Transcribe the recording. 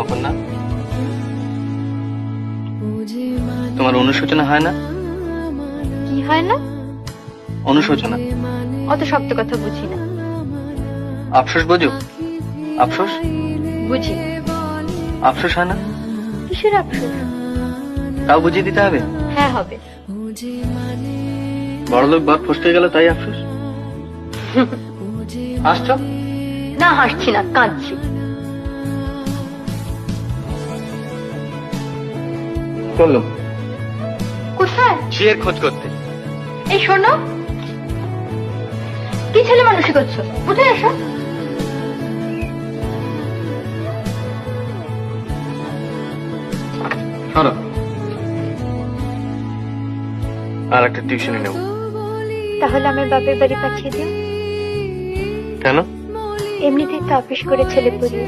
অপর্ণা, তোমার অনুশোচনা হয় না? কি হয় না? অনুশোচনা। অত শক্ত কথা বুঝি না। আফসোস বোঝো? আফসোস বুঝি। আফসোস হয় না? কিসের আফসোস? তাও বুঝিয়ে দিতে হবে? হ্যাঁ হবে। বড়লোক বাপ ফসকে গেল তাই আফসোস? হাসছো? না, হাসছি না, কাঁদছি। চললো কোথায়? ঝিয়ের খোঁজ করতে। এই শোনো, কি ছেলে মানুষই করছো? কোথায় আসো? সরো, আর একটা টিউশনে নেব। তাহলে আমার বাপের বাড়ি পাঠিয়ে দিও। কেন? এমনিতেই তো অফিস করে ছেলে পড়িয়ে